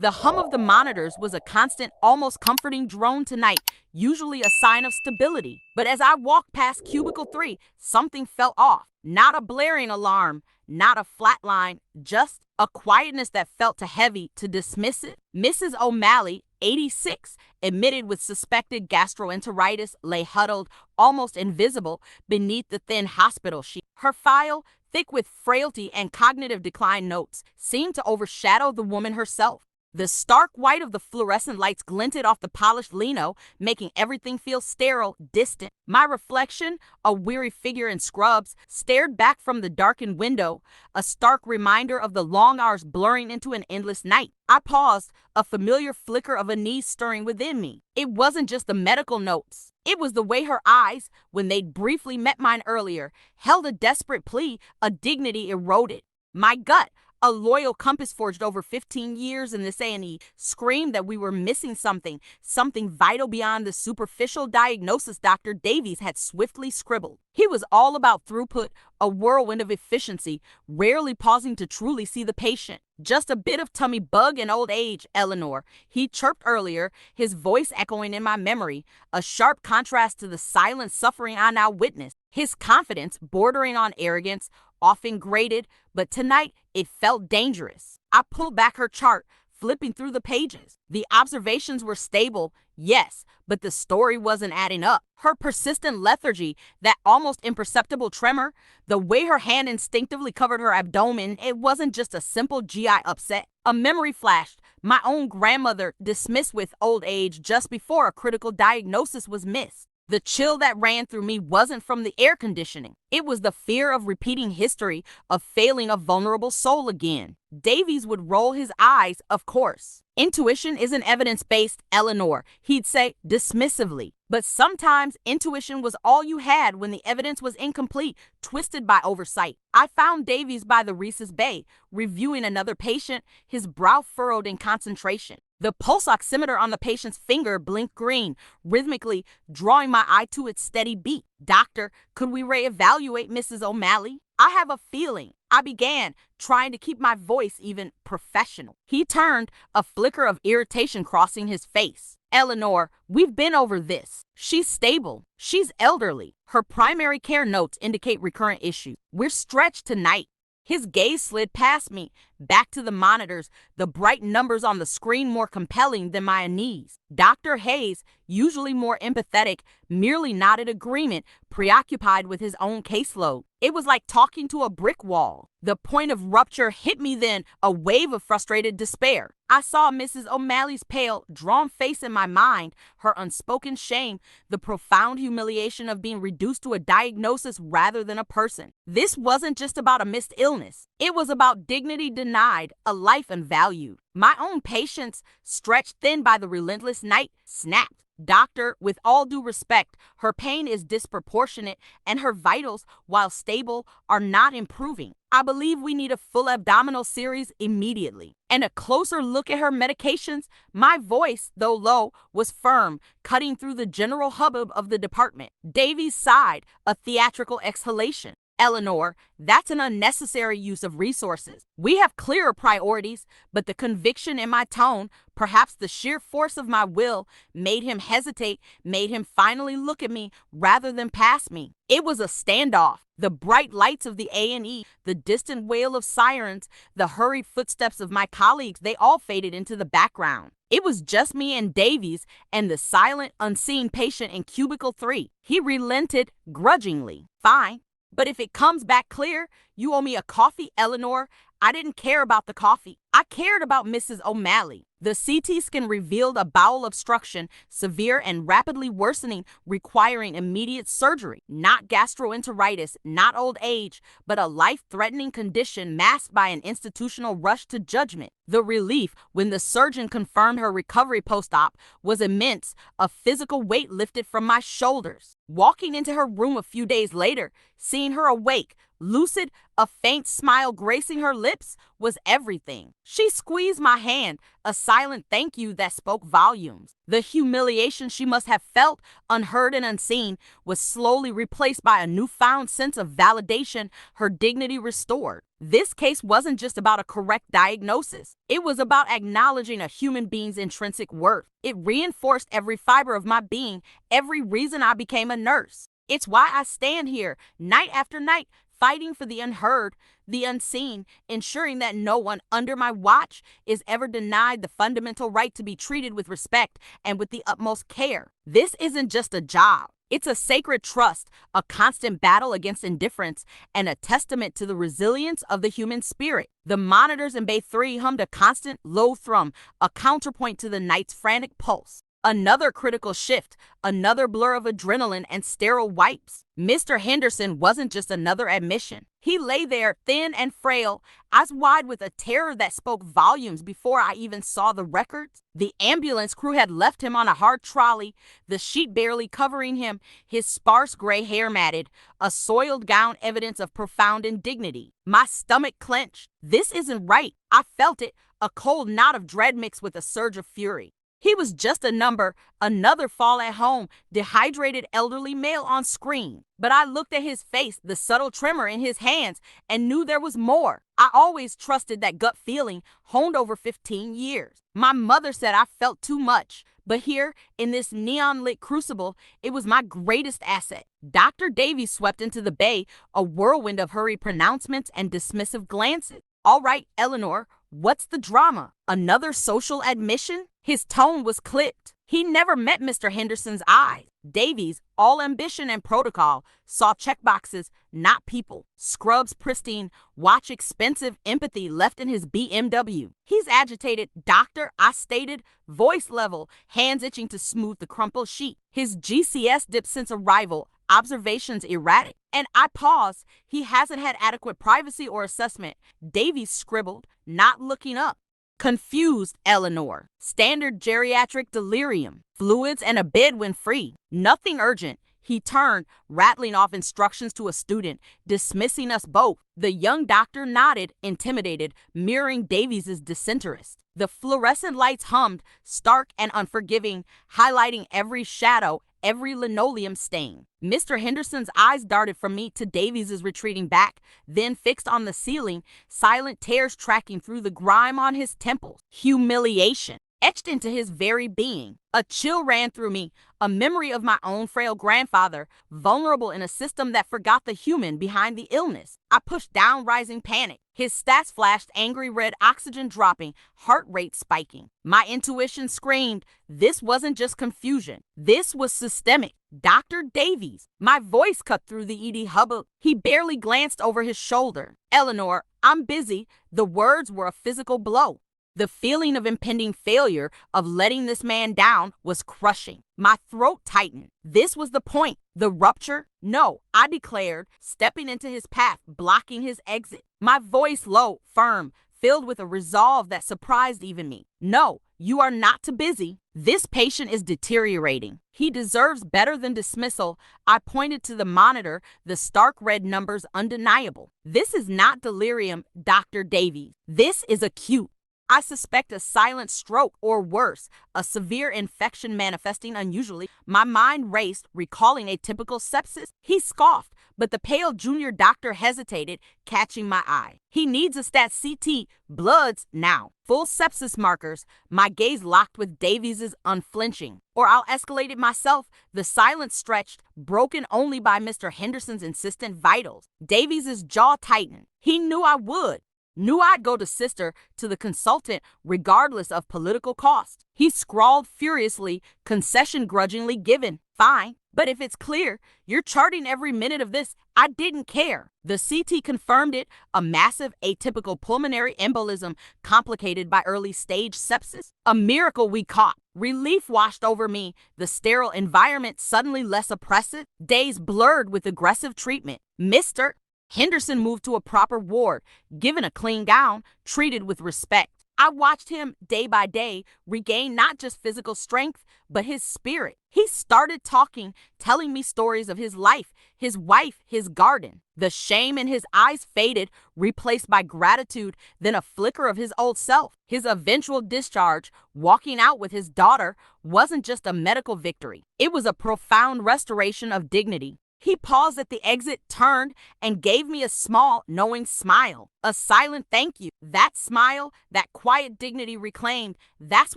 The hum of the monitors was a constant, almost comforting drone tonight, usually a sign of stability. But as I walked past cubicle 3, something felt off. Not a blaring alarm, not a flat line, just a quietness that felt too heavy to dismiss it. Mrs. O'Malley, 86, admitted with suspected gastroenteritis, lay huddled, almost invisible, beneath the thin hospital sheet. Her file, thick with frailty and cognitive decline notes, seemed to overshadow the woman herself. The stark white of the fluorescent lights glinted off the polished lino, making everything feel sterile, distant. My reflection, a weary figure in scrubs, stared back from the darkened window, a stark reminder of the long hours blurring into an endless night. I paused, a familiar flicker of unease stirring within me. It wasn't just the medical notes. It was the way her eyes, when they'd briefly met mine earlier, held a desperate plea, a dignity eroded. My gut, a loyal compass forged over 15 years in this A&E, screamed that we were missing something, something vital beyond the superficial diagnosis Dr. Davies had swiftly scribbled. He was all about throughput, a whirlwind of efficiency, rarely pausing to truly see the patient. Just a bit of tummy bug and old age, Eleanor, he chirped earlier, his voice echoing in my memory, a sharp contrast to the silent suffering I now witnessed. His confidence, bordering on arrogance, often grated, but tonight it felt dangerous. I pulled back her chart, flipping through the pages. The observations were stable, yes, but the story wasn't adding up. Her persistent lethargy, that almost imperceptible tremor, the way her hand instinctively covered her abdomen, it wasn't just a simple GI upset. A memory flashed, my own grandmother dismissed with old age just before a critical diagnosis was missed. The chill that ran through me wasn't from the air conditioning. It was the fear of repeating history, of failing a vulnerable soul again. Davies would roll his eyes, of course. Intuition isn't evidence-based, Eleanor, he'd say dismissively. But sometimes intuition was all you had when the evidence was incomplete, twisted by oversight. I found Davies by the Reese's Bay, reviewing another patient, his brow furrowed in concentration. The pulse oximeter on the patient's finger blinked green, rhythmically drawing my eye to its steady beat. Doctor, could we reevaluate Mrs. O'Malley? I have a feeling. I began, trying to keep my voice even professional. He turned, a flicker of irritation crossing his face. Eleanor, we've been over this. She's stable. She's elderly. Her primary care notes indicate recurrent issues. We're stretched tonight. His gaze slid past me, back to the monitors, the bright numbers on the screen more compelling than my unease. Dr. Hayes, usually more empathetic, merely nodded agreement, preoccupied with his own caseload. It was like talking to a brick wall. The point of rupture hit me then, a wave of frustrated despair. I saw Mrs. O'Malley's pale, drawn face in my mind, her unspoken shame, the profound humiliation of being reduced to a diagnosis rather than a person. This wasn't just about a missed illness. It was about dignity denied, a life unvalued. My own patience, stretched thin by the relentless night, snapped. Doctor, with all due respect, her pain is disproportionate and her vitals, while stable, are not improving. I believe we need a full abdominal series immediately. And a closer look at her medications. My voice, though low, was firm, cutting through the general hubbub of the department. Davies sighed, a theatrical exhalation. Eleanor, that's an unnecessary use of resources. We have clearer priorities, but the conviction in my tone, perhaps the sheer force of my will, made him hesitate, made him finally look at me rather than past me. It was a standoff. The bright lights of the A&E, the distant wail of sirens, the hurried footsteps of my colleagues, they all faded into the background. It was just me and Davies and the silent, unseen patient in cubicle 3. He relented grudgingly. Fine. But if it comes back clear, you owe me a coffee, Eleanor. I didn't care about the coffee. I cared about Mrs. O'Malley. The CT scan revealed a bowel obstruction, severe and rapidly worsening, requiring immediate surgery. Not gastroenteritis, not old age, but a life-threatening condition masked by an institutional rush to judgment. The relief when the surgeon confirmed her recovery post-op was immense, a physical weight lifted from my shoulders. Walking into her room a few days later, seeing her awake, lucid, a faint smile gracing her lips, was everything. She squeezed my hand, a silent thank you that spoke volumes. The humiliation she must have felt, unheard and unseen, was slowly replaced by a newfound sense of validation, her dignity restored. This case wasn't just about a correct diagnosis. It was about acknowledging a human being's intrinsic worth. It reinforced every fiber of my being, every reason I became a nurse. It's why I stand here night after night, fighting for the unheard, the unseen, ensuring that no one under my watch is ever denied the fundamental right to be treated with respect and with the utmost care. This isn't just a job. It's a sacred trust, a constant battle against indifference, and a testament to the resilience of the human spirit. The monitors in Bay 3 hummed a constant low thrum, a counterpoint to the night's frantic pulse. Another critical shift, another blur of adrenaline and sterile wipes. Mr. Henderson wasn't just another admission. He lay there, thin and frail, eyes wide with a terror that spoke volumes before I even saw the records. The ambulance crew had left him on a hard trolley, the sheet barely covering him, his sparse gray hair matted, a soiled gown evidence of profound indignity. My stomach clenched. This isn't right. I felt it, a cold knot of dread mixed with a surge of fury. He was just a number, another fall at home, dehydrated elderly male on screen. But I looked at his face, the subtle tremor in his hands, and knew there was more. I always trusted that gut feeling, honed over 15 years. My mother said I felt too much. But here, in this neon-lit crucible, it was my greatest asset. Dr. Davies swept into the bay, a whirlwind of hurried pronouncements and dismissive glances. All right, Eleanor, what's the drama? Another social admission? His tone was clipped. He never met Mr. Henderson's eyes. Davies, all ambition and protocol, saw checkboxes, not people. Scrubs pristine, watch expensive empathy left in his BMW. He's agitated, doctor, I stated, voice level, hands itching to smooth the crumpled sheet. His GCS dipped since arrival, observations erratic. And I paused. He hasn't had adequate privacy or assessment. Davies scribbled, not looking up. Confused Eleanor. Standard geriatric delirium. Fluids and a bed when free. Nothing urgent. He turned, rattling off instructions to a student, dismissing us both. The young doctor nodded, intimidated, mirroring Davies's disinterest. The fluorescent lights hummed, stark and unforgiving, highlighting every shadow, every linoleum stain. Mr. Henderson's eyes darted from me to Davies's retreating back, then fixed on the ceiling, silent tears tracking through the grime on his temples. Humiliation etched into his very being. A chill ran through me, a memory of my own frail grandfather, vulnerable in a system that forgot the human behind the illness. I pushed down rising panic. His stats flashed angry red, oxygen dropping, heart rate spiking. My intuition screamed, this wasn't just confusion. This was systemic. Dr. Davies. My voice cut through the ED hubbub. He barely glanced over his shoulder. Eleanor, I'm busy. The words were a physical blow. The feeling of impending failure, of letting this man down, was crushing. My throat tightened. This was the point. The rupture? No, I declared, stepping into his path, blocking his exit. My voice low, firm, filled with a resolve that surprised even me. No, you are not too busy. This patient is deteriorating. He deserves better than dismissal. I pointed to the monitor, the stark red numbers undeniable. This is not delirium, Dr. Davies. This is acute. I suspect a silent stroke or worse, a severe infection manifesting unusually. My mind raced, recalling atypical sepsis. He scoffed, but the pale junior doctor hesitated, catching my eye. He needs a stat CT, bloods now. Full sepsis markers. My gaze locked with Davies's unflinching. Or I'll escalate it myself. The silence stretched, broken only by Mr. Henderson's insistent vitals. Davies's jaw tightened. He knew I would. Knew I'd go to sister, to the consultant, regardless of political cost. He scrawled furiously, concession grudgingly given. Fine, but if it's clear, you're charting every minute of this. I didn't care. The CT confirmed it, a massive atypical pulmonary embolism complicated by early stage sepsis. A miracle we caught. Relief washed over me, the sterile environment suddenly less oppressive, days blurred with aggressive treatment. Mr. Henderson moved to a proper ward, given a clean gown, treated with respect. I watched him, day by day, regain not just physical strength, but his spirit. He started talking, telling me stories of his life, his wife, his garden. The shame in his eyes faded, replaced by gratitude, then a flicker of his old self. His eventual discharge, walking out with his daughter, wasn't just a medical victory. It was a profound restoration of dignity. He paused at the exit, turned, and gave me a small, knowing smile. A silent thank you. That smile, that quiet dignity reclaimed, that's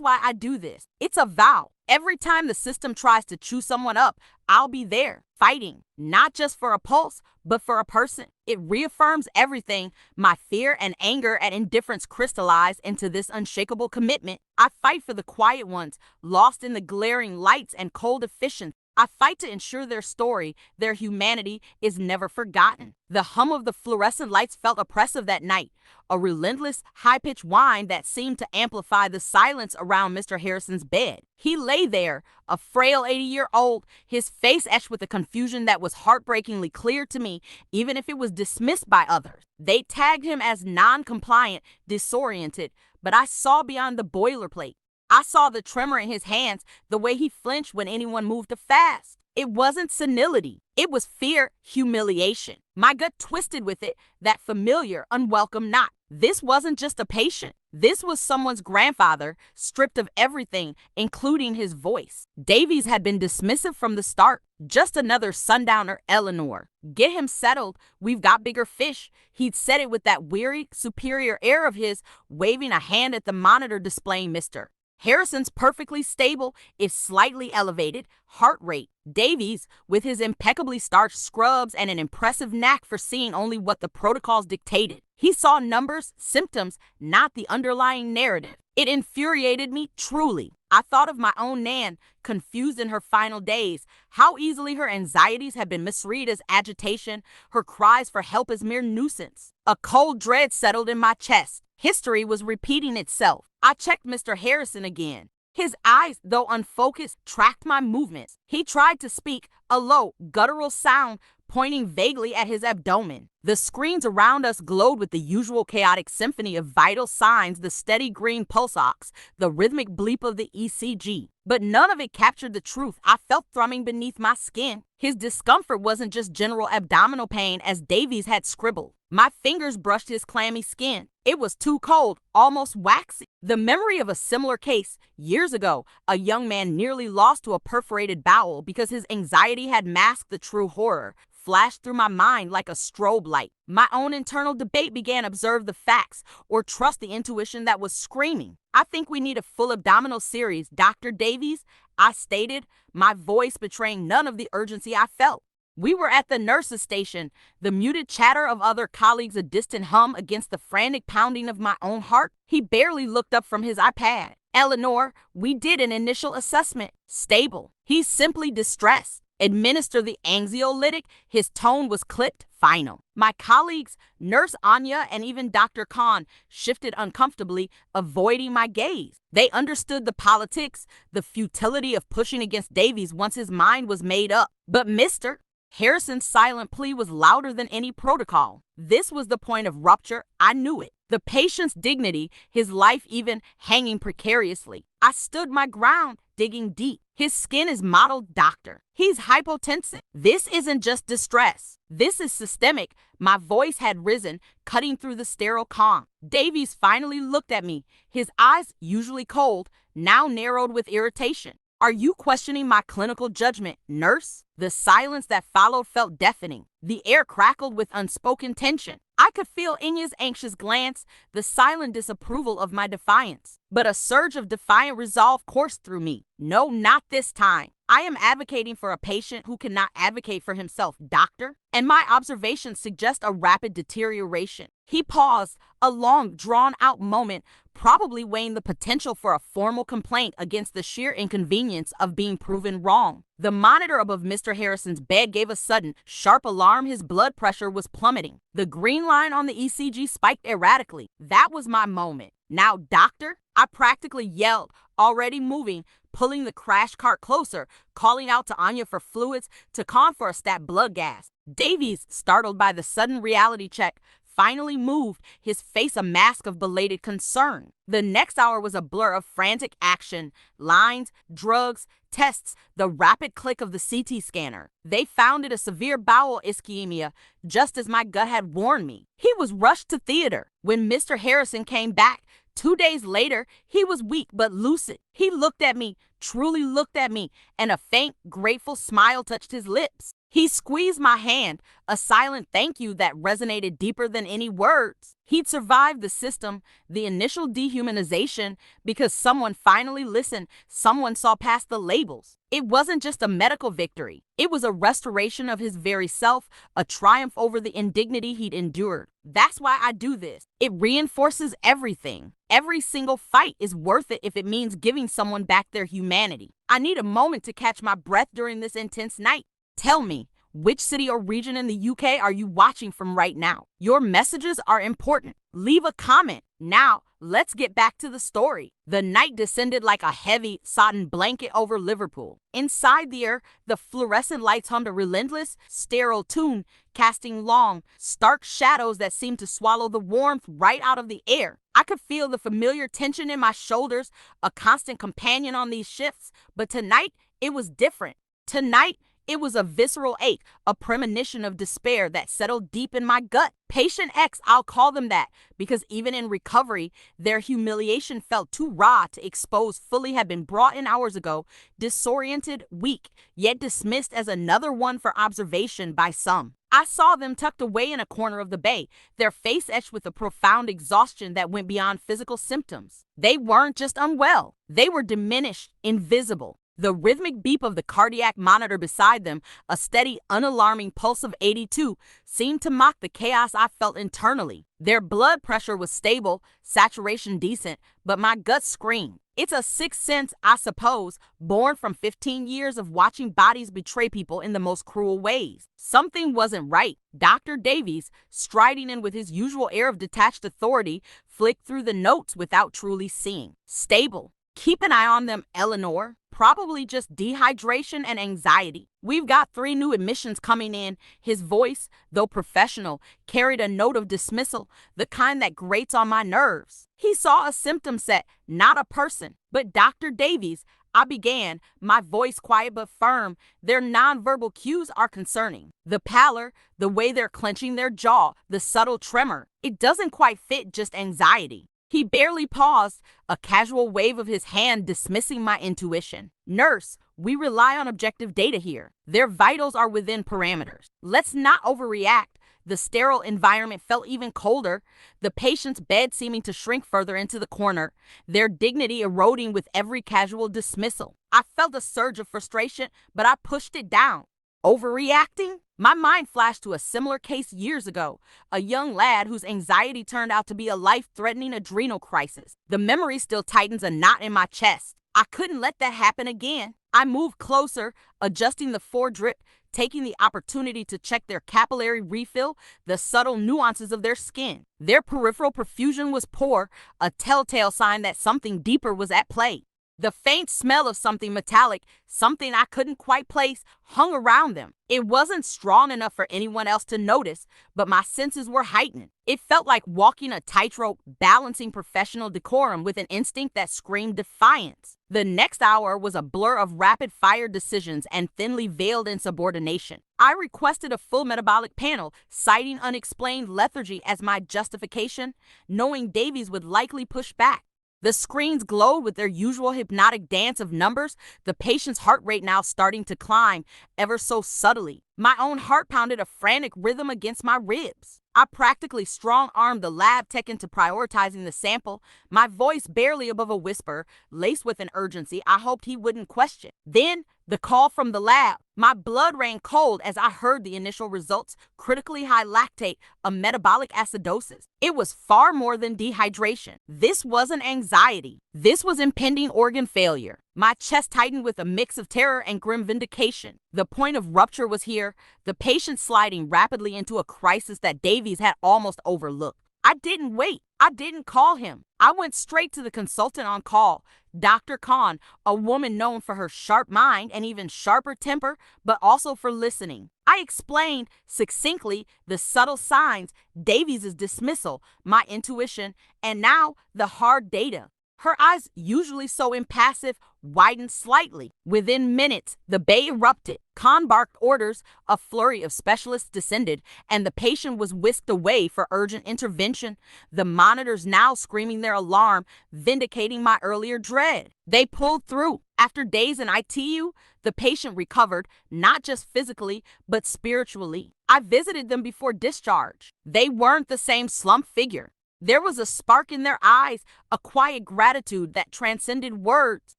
why I do this. It's a vow. Every time the system tries to chew someone up, I'll be there, fighting, not just for a pulse, but for a person. It reaffirms everything my fear and anger and indifference crystallize into this unshakable commitment. I fight for the quiet ones, lost in the glaring lights and cold efficiency. I fight to ensure their story, their humanity, is never forgotten. The hum of the fluorescent lights felt oppressive that night, a relentless, high-pitched whine that seemed to amplify the silence around Mr. Harrison's bed. He lay there, a frail 80-year-old, his face etched with a confusion that was heartbreakingly clear to me, even if it was dismissed by others. They tagged him as non-compliant, disoriented, but I saw beyond the boilerplate. I saw the tremor in his hands, the way he flinched when anyone moved too fast. It wasn't senility. It was fear, humiliation. My gut twisted with it, that familiar, unwelcome knot. This wasn't just a patient. This was someone's grandfather, stripped of everything, including his voice. Davies had been dismissive from the start. Just another sundowner, Eleanor. Get him settled. We've got bigger fish. He'd said it with that weary, superior air of his, waving a hand at the monitor displaying Mr. Harrison's perfectly stable, if slightly elevated, heart rate. Davies, with his impeccably starched scrubs and an impressive knack for seeing only what the protocols dictated. He saw numbers, symptoms, not the underlying narrative. It infuriated me, truly. I thought of my own Nan, confused in her final days, how easily her anxieties had been misread as agitation, her cries for help as mere nuisance. A cold dread settled in my chest. History was repeating itself. I checked Mr. Harrison again. His eyes, though unfocused, tracked my movements. He tried to speak, a low, guttural sound, pointing vaguely at his abdomen. The screens around us glowed with the usual chaotic symphony of vital signs, the steady green pulse ox, the rhythmic bleep of the ECG. But none of it captured the truth I felt thrumming beneath my skin. His discomfort wasn't just general abdominal pain, as Davies had scribbled. My fingers brushed his clammy skin. It was too cold, almost waxy. The memory of a similar case, years ago, a young man nearly lost to a perforated bowel because his anxiety had masked the true horror, flashed through my mind like a strobe light. My own internal debate began: observe the facts or trust the intuition that was screaming. I think we need a full abdominal series, Dr. Davies, I stated, my voice betraying none of the urgency I felt. We were at the nurse's station, the muted chatter of other colleagues a distant hum against the frantic pounding of my own heart. He barely looked up from his iPad. Eleanor, we did an initial assessment. Stable. He's simply distressed. Administer the anxiolytic. His tone was clipped, final. My colleagues, Nurse Anya and even Dr. Khan, shifted uncomfortably, avoiding my gaze. They understood the politics, the futility of pushing against Davies once his mind was made up. But Mr. Harrison's silent plea was louder than any protocol. This was the point of rupture. I knew it. The patient's dignity, his life even hanging precariously. I stood my ground, digging deep. His skin is mottled, doctor. He's hypotensive. This isn't just distress. This is systemic. My voice had risen, cutting through the sterile calm. Davies finally looked at me, his eyes, usually cold, now narrowed with irritation. Are you questioning my clinical judgment, nurse? The silence that followed felt deafening. The air crackled with unspoken tension. I could feel Inya's anxious glance, the silent disapproval of my defiance. But a surge of defiant resolve coursed through me. No, not this time. I am advocating for a patient who cannot advocate for himself, doctor, and my observations suggest a rapid deterioration. He paused, a long, drawn-out moment, probably weighing the potential for a formal complaint against the sheer inconvenience of being proven wrong. The monitor above Mr. Harrison's bed gave a sudden, sharp alarm. His blood pressure was plummeting. The green line on the ECG spiked erratically. That was my moment. Now, doctor, I practically yelled, already moving, pulling the crash cart closer, calling out to Anya for fluids, to Khan for a stat blood gas. Davies, startled by the sudden reality check, finally moved, his face a mask of belated concern. The next hour was a blur of frantic action, lines, drugs, tests, the rapid click of the CT scanner. They found it a severe bowel ischemia, just as my gut had warned me. He was rushed to theater. When Mr. Harrison came back 2 days later, he was weak but lucid. He looked at me, truly looked at me, and a faint, grateful smile touched his lips. He squeezed my hand, a silent thank you that resonated deeper than any words. He'd survived the system, the initial dehumanization, because someone finally listened, someone saw past the labels. It wasn't just a medical victory. It was a restoration of his very self, a triumph over the indignity he'd endured. That's why I do this. It reinforces everything. Every single fight is worth it if it means giving someone back their humanity. I need a moment to catch my breath during this intense night. Tell me, which city or region in the UK are you watching from right now? Your messages are important. Leave a comment. Now, let's get back to the story. The night descended like a heavy, sodden blanket over Liverpool. Inside the air, the fluorescent lights hummed a relentless, sterile tune, casting long, stark shadows that seemed to swallow the warmth right out of the air. I could feel the familiar tension in my shoulders, a constant companion on these shifts, but tonight, it was different. Tonight, it was a visceral ache, a premonition of despair that settled deep in my gut. Patient X, I'll call them that, because even in recovery, their humiliation felt too raw to expose fully had been brought in hours ago, disoriented, weak, yet dismissed as another one for observation by some. I saw them tucked away in a corner of the bay, their face etched with a profound exhaustion that went beyond physical symptoms. They weren't just unwell, they were diminished, invisible. The rhythmic beep of the cardiac monitor beside them, a steady, unalarming pulse of 82, seemed to mock the chaos I felt internally. Their blood pressure was stable, saturation decent, but my gut screamed. It's a sixth sense, I suppose, born from 15 years of watching bodies betray people in the most cruel ways. Something wasn't right. Dr. Davies, striding in with his usual air of detached authority, flicked through the notes without truly seeing. Stable. Keep an eye on them, Eleanor. Probably just dehydration and anxiety. We've got 3 new admissions coming in. His voice, though professional, carried a note of dismissal, the kind that grates on my nerves. He saw a symptom set, not a person. But Dr. Davies, I began, my voice quiet but firm. Their nonverbal cues are concerning. The pallor, the way they're clenching their jaw, the subtle tremor. It doesn't quite fit just anxiety. He barely paused, a casual wave of his hand dismissing my intuition. Nurse, we rely on objective data here. Their vitals are within parameters. Let's not overreact. The sterile environment felt even colder, the patient's bed seeming to shrink further into the corner, their dignity eroding with every casual dismissal. I felt a surge of frustration, but I pushed it down. Overreacting? My mind flashed to a similar case years ago, a young lad whose anxiety turned out to be a life-threatening adrenal crisis. The memory still tightens a knot in my chest. I couldn't let that happen again. I moved closer, adjusting the foredrip, taking the opportunity to check their capillary refill, the subtle nuances of their skin. Their peripheral perfusion was poor, a telltale sign that something deeper was at play. The faint smell of something metallic, something I couldn't quite place, hung around them. It wasn't strong enough for anyone else to notice, but my senses were heightened. It felt like walking a tightrope, balancing professional decorum with an instinct that screamed defiance. The next hour was a blur of rapid-fire decisions and thinly veiled insubordination. I requested a full metabolic panel, citing unexplained lethargy as my justification, knowing Davies would likely push back. The screens glowed with their usual hypnotic dance of numbers, the patient's heart rate now starting to climb, ever so subtly. My own heart pounded a frantic rhythm against my ribs. I practically strong-armed the lab tech into prioritizing the sample, my voice barely above a whisper, laced with an urgency I hoped he wouldn't question. Then, the call from the lab. My blood ran cold as I heard the initial results, critically high lactate, a metabolic acidosis. It was far more than dehydration. This wasn't anxiety. This was impending organ failure. My chest tightened with a mix of terror and grim vindication. The point of rupture was here, the patient sliding rapidly into a crisis that Davies had almost overlooked. I didn't wait. I didn't call him. I went straight to the consultant on call, Dr. Khan, a woman known for her sharp mind and even sharper temper, but also for listening. I explained succinctly the subtle signs, Davies' dismissal, my intuition, and now the hard data. Her eyes, usually so impassive, widened slightly. Within minutes, the bay erupted. Khan barked orders, a flurry of specialists descended, and the patient was whisked away for urgent intervention, the monitors now screaming their alarm, vindicating my earlier dread. They pulled through. After days in ITU, the patient recovered, not just physically, but spiritually. I visited them before discharge. They weren't the same slump figure. There was a spark in their eyes, a quiet gratitude that transcended words.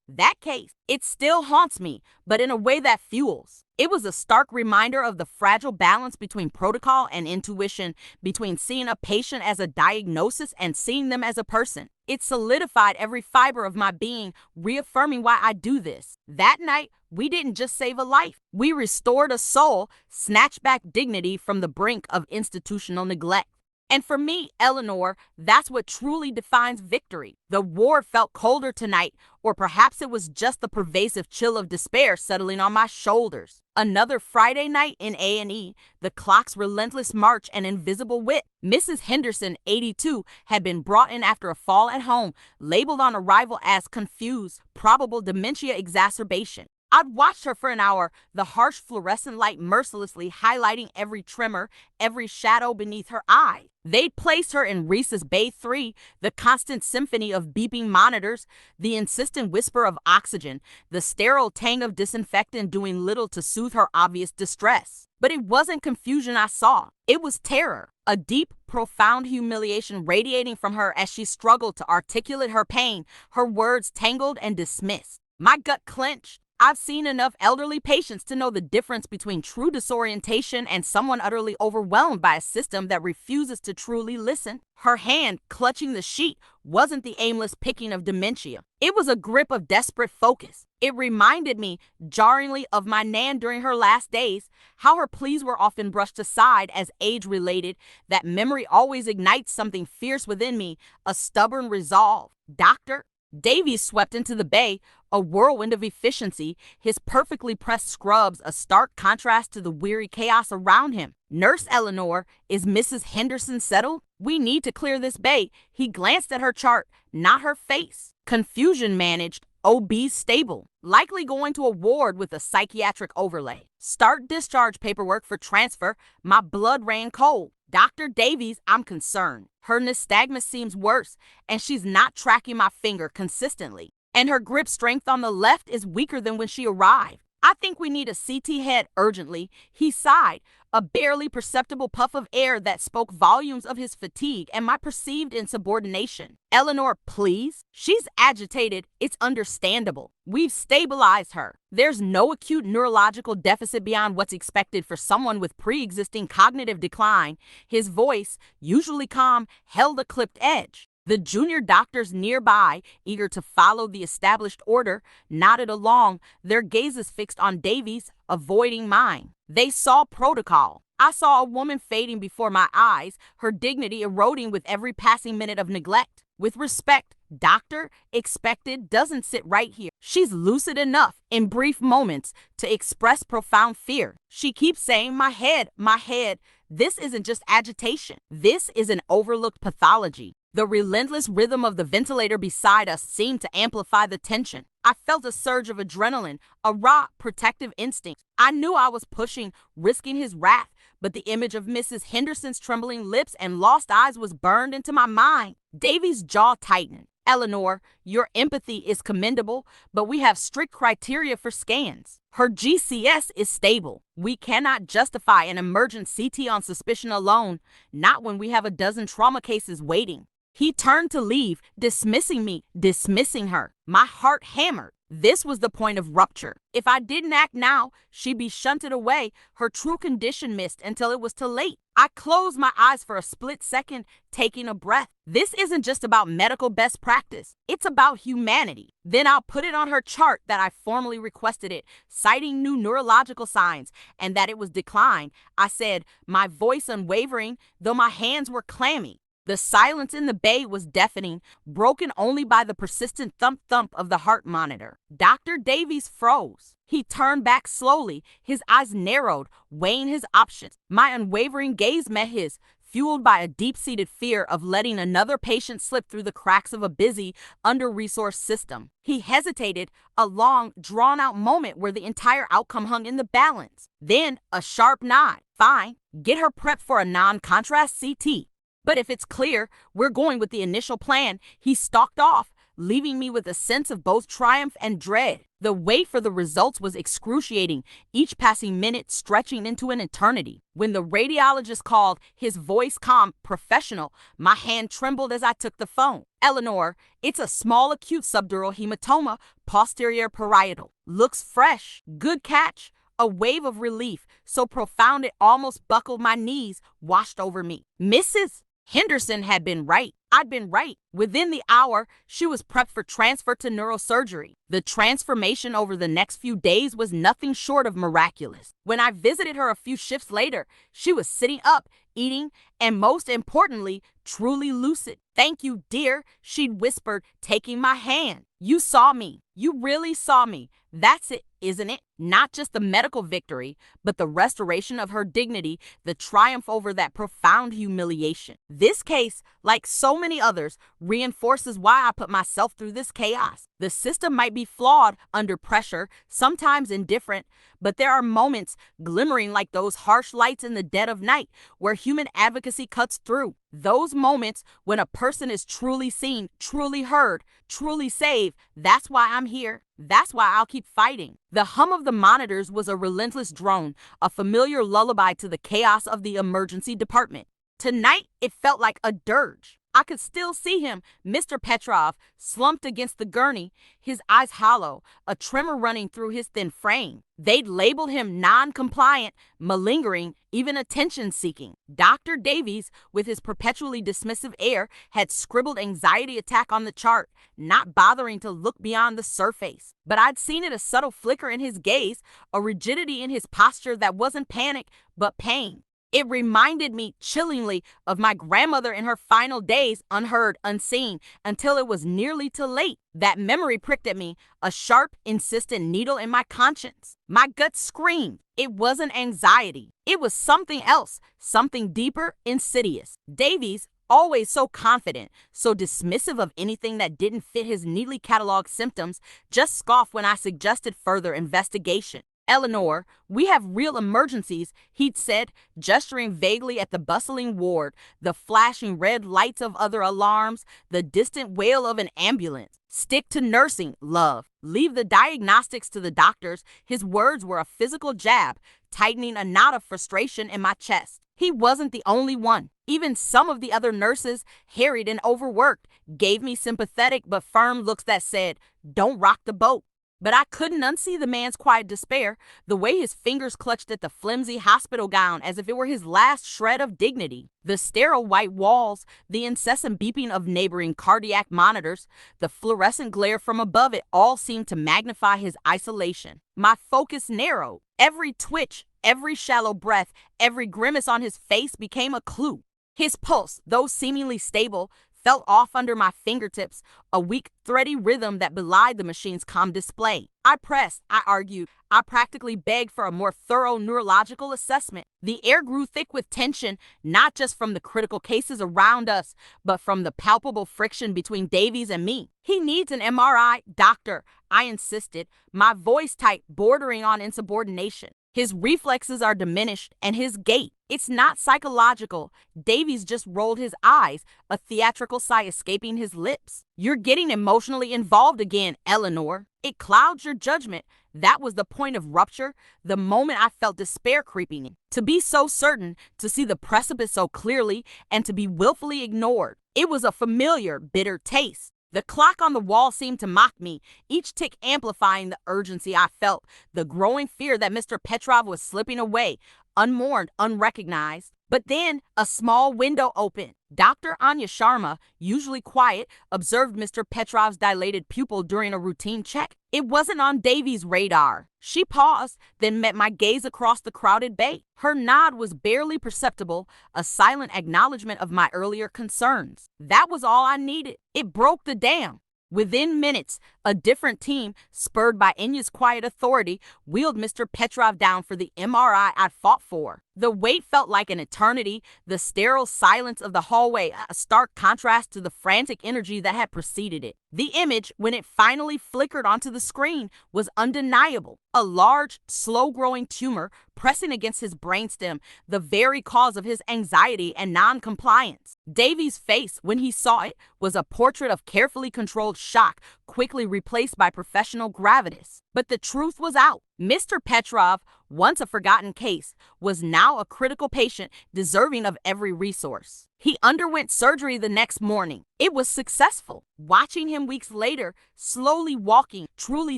That case, it still haunts me, but in a way that fuels. It was a stark reminder of the fragile balance between protocol and intuition, between seeing a patient as a diagnosis and seeing them as a person. It solidified every fiber of my being, reaffirming why I do this. That night, we didn't just save a life. We restored a soul, snatched back dignity from the brink of institutional neglect. And for me, Eleanor, that's what truly defines victory. The ward felt colder tonight, or perhaps it was just the pervasive chill of despair settling on my shoulders. Another Friday night in A&E, the clock's relentless march and invisible wit. Mrs. Henderson, 82, had been brought in after a fall at home, labeled on arrival as confused, probable dementia exacerbation. I'd watched her for an hour, the harsh fluorescent light mercilessly highlighting every tremor, every shadow beneath her eye. They'd placed her in Reese's Bay 3, the constant symphony of beeping monitors, the insistent whisper of oxygen, the sterile tang of disinfectant doing little to soothe her obvious distress. But it wasn't confusion I saw. It was terror, a deep, profound humiliation radiating from her as she struggled to articulate her pain, her words tangled and dismissed. My gut clenched. I've seen enough elderly patients to know the difference between true disorientation and someone utterly overwhelmed by a system that refuses to truly listen. Her hand, clutching the sheet, wasn't the aimless picking of dementia. It was a grip of desperate focus. It reminded me, jarringly, of my Nan during her last days, how her pleas were often brushed aside as age-related, that memory always ignites something fierce within me, a stubborn resolve. Doctor? Davies swept into the bay, a whirlwind of efficiency, his perfectly pressed scrubs a stark contrast to the weary chaos around him. Nurse Eleanor, is Mrs. Henderson settled? We need to clear this bay. He glanced at her chart, not her face. Confusion managed, OB stable, likely going to a ward with a psychiatric overlay. Start discharge paperwork for transfer. My blood ran cold. Dr. Davies, I'm concerned. Her nystagmus seems worse, and she's not tracking my finger consistently. And her grip strength on the left is weaker than when she arrived. I think we need a CT head urgently. He sighed, a barely perceptible puff of air that spoke volumes of his fatigue and my perceived insubordination. Eleanor, please? She's agitated. It's understandable. We've stabilized her. There's no acute neurological deficit beyond what's expected for someone with pre-existing cognitive decline. His voice, usually calm, held a clipped edge. The junior doctors nearby, eager to follow the established order, nodded along, their gazes fixed on Davies, avoiding mine. They saw protocol. I saw a woman fading before my eyes, her dignity eroding with every passing minute of neglect. With respect, doctor, expected doesn't sit right here. She's lucid enough, in brief moments, to express profound fear. She keeps saying, my head, my head. This isn't just agitation. This is an overlooked pathology. The relentless rhythm of the ventilator beside us seemed to amplify the tension. I felt a surge of adrenaline, a raw, protective instinct. I knew I was pushing, risking his wrath, but the image of Mrs. Henderson's trembling lips and lost eyes was burned into my mind. Davy's jaw tightened. Eleanor, your empathy is commendable, but we have strict criteria for scans. Her GCS is stable. We cannot justify an emergent CT on suspicion alone, not when we have a dozen trauma cases waiting. He turned to leave, dismissing me, dismissing her. My heart hammered. This was the point of rupture. If I didn't act now, she'd be shunted away, her true condition missed until it was too late. I closed my eyes for a split second, taking a breath. This isn't just about medical best practice. It's about humanity. Then I'll put it on her chart that I formally requested it, citing new neurological signs, and that it was declined. I said, my voice unwavering, though my hands were clammy. The silence in the bay was deafening, broken only by the persistent thump-thump of the heart monitor. Dr. Davies froze. He turned back slowly, his eyes narrowed, weighing his options. My unwavering gaze met his, fueled by a deep-seated fear of letting another patient slip through the cracks of a busy, under-resourced system. He hesitated, a long, drawn-out moment where the entire outcome hung in the balance. Then, a sharp nod. Fine, get her prepped for a non-contrast CT. But if it's clear we're going with the initial plan, he stalked off, leaving me with a sense of both triumph and dread. The wait for the results was excruciating, each passing minute stretching into an eternity. When the radiologist called, his voice calm, professional, my hand trembled as I took the phone. Eleanor, it's a small acute subdural hematoma, posterior parietal. Looks fresh. Good catch. A wave of relief, so profound it almost buckled my knees, washed over me. Mrs. Henderson had been right. I'd been right. Within the hour, she was prepped for transfer to neurosurgery. The transformation over the next few days was nothing short of miraculous. When I visited her a few shifts later, she was sitting up, eating, and most importantly, truly lucid. "Thank you, dear," she'd whispered, taking my hand. "You saw me. You really saw me. That's it, isn't it? Not just the medical victory, but the restoration of her dignity, the triumph over that profound humiliation. This case, like so many others, reinforces why I put myself through this chaos. The system might be flawed, under pressure, sometimes indifferent, but there are moments glimmering like those harsh lights in the dead of night where human advocacy cuts through. Those moments when a person is truly seen, truly heard, truly saved. That's why I'm here. That's why I'll keep fighting." The hum of the monitors was a relentless drone, a familiar lullaby to the chaos of the emergency department. Tonight, it felt like a dirge. I could still see him, Mr. Petrov, slumped against the gurney, his eyes hollow, a tremor running through his thin frame. They'd labeled him non-compliant, malingering, even attention-seeking. Dr. Davies, with his perpetually dismissive air, had scribbled anxiety attack on the chart, not bothering to look beyond the surface. But I'd seen it, a subtle flicker in his gaze, a rigidity in his posture that wasn't panic, but pain. It reminded me chillingly of my grandmother in her final days, unheard, unseen, until it was nearly too late. That memory pricked at me, a sharp, insistent needle in my conscience. My gut screamed. It wasn't anxiety. It was something else, something deeper, insidious. Davies, always so confident, so dismissive of anything that didn't fit his neatly cataloged symptoms, just scoffed when I suggested further investigation. "Eleanor, we have real emergencies," he'd said, gesturing vaguely at the bustling ward, the flashing red lights of other alarms, the distant wail of an ambulance. "Stick to nursing, love. Leave the diagnostics to the doctors." His words were a physical jab, tightening a knot of frustration in my chest. He wasn't the only one. Even some of the other nurses, harried and overworked, gave me sympathetic but firm looks that said, "Don't rock the boat." But I couldn't unsee the man's quiet despair, the way his fingers clutched at the flimsy hospital gown as if it were his last shred of dignity. The sterile white walls, the incessant beeping of neighboring cardiac monitors, the fluorescent glare from above it all seemed to magnify his isolation. My focus narrowed. Every twitch, every shallow breath, every grimace on his face became a clue. His pulse, though seemingly stable, felt off under my fingertips, a weak, thready rhythm that belied the machine's calm display. I pressed, I argued, I practically begged for a more thorough neurological assessment. The air grew thick with tension, not just from the critical cases around us, but from the palpable friction between Davies and me. "He needs an MRI, doctor," I insisted, my voice tight, bordering on insubordination. His reflexes are diminished, and his gait. It's not psychological. Davies just rolled his eyes, a theatrical sigh escaping his lips. "You're getting emotionally involved again, Eleanor. It clouds your judgment." That was the point of rupture, the moment I felt despair creeping in. To be so certain, to see the precipice so clearly, and to be willfully ignored. It was a familiar, bitter taste. The clock on the wall seemed to mock me, each tick amplifying the urgency I felt, the growing fear that Mr. Petrov was slipping away, unmourned, unrecognized. But then a small window opened. Dr. Anya Sharma, usually quiet, observed Mr. Petrov's dilated pupil during a routine check. It wasn't on Davies' radar. She paused, then met my gaze across the crowded bay. Her nod was barely perceptible, a silent acknowledgement of my earlier concerns. That was all I needed. It broke the dam. Within minutes, a different team, spurred by Enya's quiet authority, wheeled Mr. Petrov down for the MRI I'd fought for. The wait felt like an eternity, the sterile silence of the hallway, a stark contrast to the frantic energy that had preceded it. The image, when it finally flickered onto the screen, was undeniable. A large, slow-growing tumor pressing against his brainstem, the very cause of his anxiety and non-compliance. Davy's face, when he saw it, was a portrait of carefully controlled shock, quickly replaced by professional gravitas. But the truth was out. Mr. Petrov, once a forgotten case, was now a critical patient deserving of every resource. He underwent surgery the next morning. It was successful. Watching him weeks later, slowly walking, truly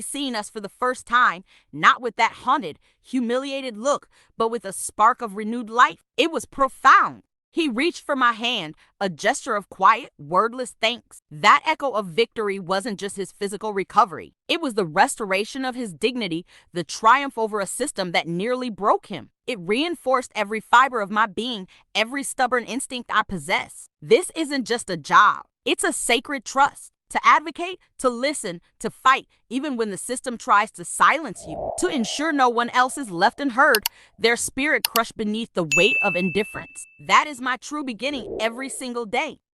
seeing us for the first time, not with that haunted, humiliated look, but with a spark of renewed life, it was profound. He reached for my hand, a gesture of quiet, wordless thanks. That echo of victory wasn't just his physical recovery. It was the restoration of his dignity, the triumph over a system that nearly broke him. It reinforced every fiber of my being, every stubborn instinct I possess. This isn't just a job. It's a sacred trust. To advocate, to listen, to fight, even when the system tries to silence you, to ensure no one else is left unheard, their spirit crushed beneath the weight of indifference. That is my true beginning every single day.